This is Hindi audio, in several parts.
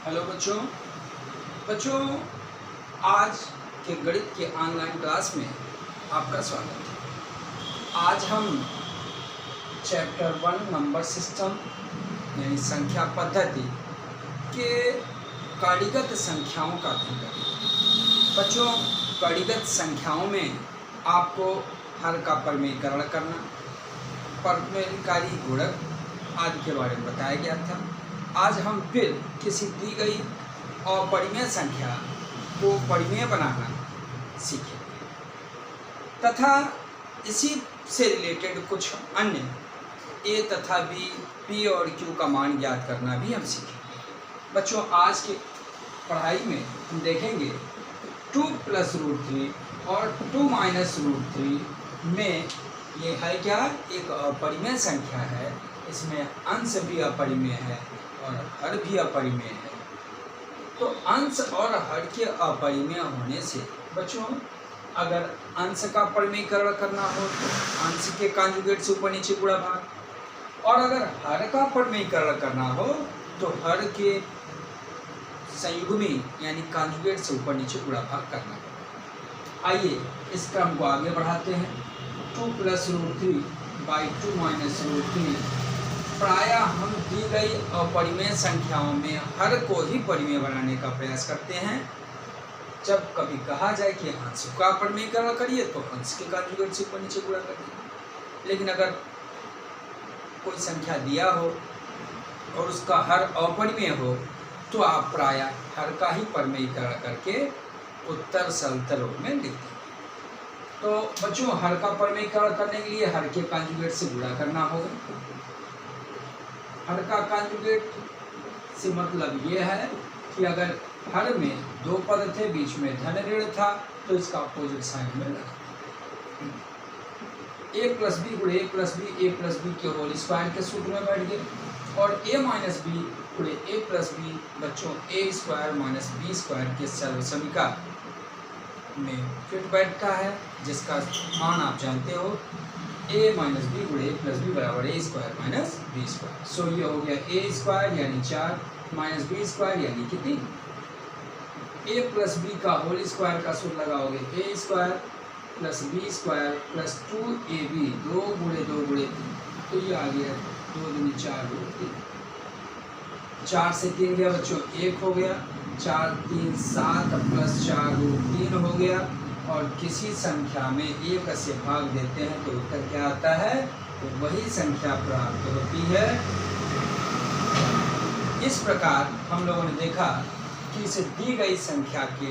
हेलो बच्चों आज के गणित के ऑनलाइन क्लास में आपका स्वागत है। आज हम चैप्टर 1 नंबर सिस्टम यानी संख्या पद्धति के कड़ीगत संख्याओं का अध्ययन करेंगे। बच्चों, कड़ीगत संख्याओं में आपको हर का परिमेयीकरण करना, परिमेयकारी गुणक आदि के बारे में बताया गया था। आज हम फिर किसी दी गई अपरिमेय संख्या को परिमेय बनाना सीखेंगे तथा इसी से रिलेटेड कुछ अन्य ए तथा बी, पी और क्यू का मान ज्ञात करना भी हम सीखेंगे। बच्चों, आज की पढ़ाई में हम देखेंगे 2 + √3 और 2 - √3 में ये है क्या, एक अपरिमेय संख्या है। इसमें अंश भी अपरिमेय है और हर भी अपरिमेय है। तो अंश और हर के अपरिमेय होने से बच्चों, अगर अंश का परिमेयीकरण करना हो तो अंश के कांजुगेट से ऊपर नीचे गुणा भाग, और अगर हर का परिमेयीकरण करना हो तो हर के संयुग्मी यानी कांजुगेट से ऊपर नीचे गुणा भाग करना होगा। आइए इस क्रम को आगे बढ़ाते हैं। 2 + √3 / 2 - √3 प्रायः हम दी गई अपरिमेय संख्याओं में हर को ही परिमेय बनाने का प्रयास करते हैं। जब कभी कहा जाए कि अंश का परिमेयीकरण करिए तो अंश के कांजुगेट से ऊपर नीचे गुणा करिए, लेकिन अगर कोई संख्या दिया हो और उसका हर अपरिमेय हो तो आप प्रायः हर का ही परिमेयीकरण करके उत्तर सरल रूप में लिखते हैं। तो बच्चों, हर का परिमेयीकरण करने के लिए हर के कांजुगेट से गुणा करना होगा। हर का कांजुगेट से मतलब ये है कि अगर हर में 2 पद थे, बीच में धन ऋण था, तो इसका अपोजिट साइन में लगा a + b × a + b, a + b के होल स्क्वायर के सूत्र में बैठ गए, और a - b × a + b बच्चों a² - b² के सर्वसमीका में फिट बैठता है, जिसका मान आप जानते हो a - b × a + b = a² - b²। सो ये हो गया a² यानी 4 - b² यानी कि 3। a + b का होल स्क्वायर का सूत्र लगाओगे a² + b² + 2ab 2 × 2 × 3, तो ये आ गया 2 दूनी 4 × 3। 4 से 3 गया बच्चों 1 हो गया, 4 × 3 = 7 + 4 √ 3 हो गया, और किसी संख्या में 1 से भाग देते हैं तो उत्तर क्या आता है, तो वही संख्या प्राप्त होती है। इस प्रकार हम लोगों ने देखा कि इसे दी गई संख्या के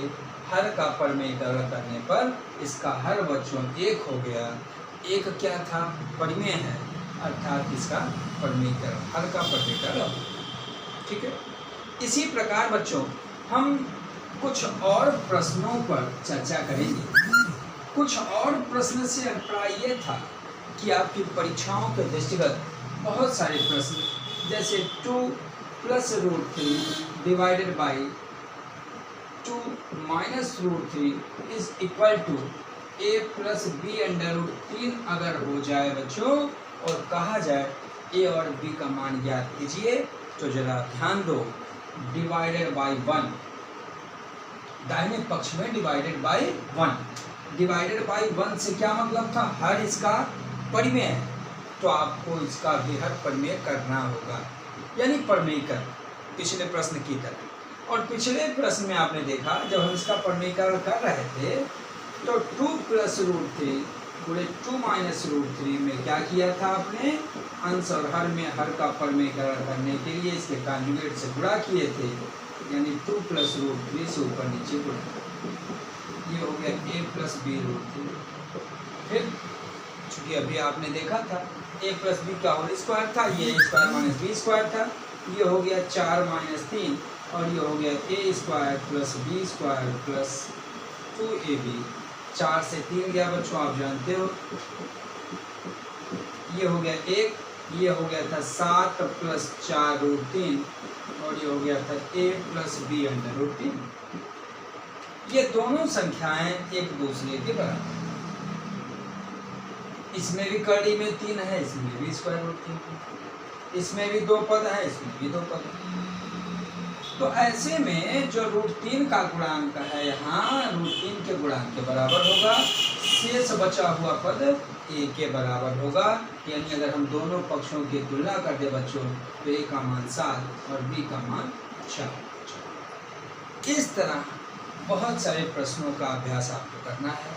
हर का परिमेयीकरण करने पर इसका हर बच्चों 1 हो गया। 1 क्या था, परिमेय है, अर्थात इसका परिमेयीकरण, हर का परिमेयीकरण। ठीक है। इसी प्रकार बच्चों हम कुछ और प्रश्नों पर चर्चा करेंगे। कुछ और प्रश्न से अभिप्राय ये था कि आपकी परीक्षाओं के दृष्टिगत बहुत सारे प्रश्न, जैसे 2 + √3 / 2 - √3 = a + b√3 अगर हो जाए बच्चों, और कहा जाए a और b का मान ज्ञात कीजिए, तो जरा ध्यान दो, /1 दाहिने पक्ष में /1 /1 से क्या मतलब था, हर इसका परिमेय है, तो आपको इसका भी हर परिमेय करना होगा, यानी परिमेयीकरण पिछले प्रश्न की तरह। और पिछले प्रश्न में आपने देखा, जब हम इसका परिमेयीकरण कर रहे थे तो 2 + √3 × 2 - √3 में क्या किया था आपने, अंश और हर में हर का परिमेयीकरण करने के लिए इसके कांजुगेट से गुणा किए थे, यानी 2 + √3 से ऊपर नीचे गुणा। ये हो गया a + b√3। फिर चूंकि अभी आपने देखा था a + b का होल स्क्वायर था, ये a² - b² था, ये हो गया 4 - 3, और ये हो गया a² + b² + 2ab। 4 से 3 गया बच्चों, आप जानते हो, ये हो गया 1, ये हो गया था 7 + 4 √ 3, और ये हो गया था a + b√3। ये दोनों संख्याएं एक दूसरे के बराबर, इसमें भी कड़ी में 3 है, इसमें भी √3, इसमें भी 2 पद है, इसमें भी 2 पद है। तो ऐसे में जो √3 का गुणांक है यहाँ √3 के गुणांक के बराबर होगा, शेष बचा हुआ पद a के बराबर होगा। यानी अगर हम दोनों पक्षों की तुलना कर दे बच्चों तो a का मान 7 और b का मान 4। इस तरह बहुत सारे प्रश्नों का अभ्यास आपको करना है।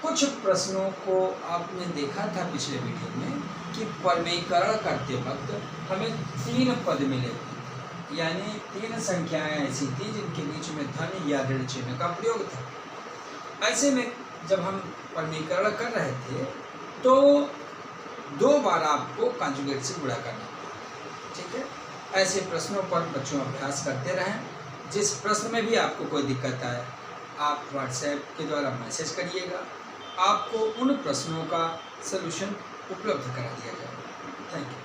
कुछ प्रश्नों को आपने देखा था पिछले वीडियो में कि परमीकरण करते वक्त हमें 3 पद मिले थे, यानी 3 संख्याएं ऐसी थी जिनके बीच में धन या ऋण चिन्ह का प्रयोग था। ऐसे में जब हम परमीकरण कर रहे थे तो 2 बार आपको कॉन्जुगेट से गुणा करना था, ठीक है। ऐसे प्रश्नों पर बच्चों अभ्यास करते रहें। जिस प्रश्न में भी आपको कोई दिक्कत आए आप व्हाट्सएप के द्वारा मैसेज करिएगा, आपको उन प्रश्नों का सलूशन उपलब्ध करा दिया जाएगा। Thank you.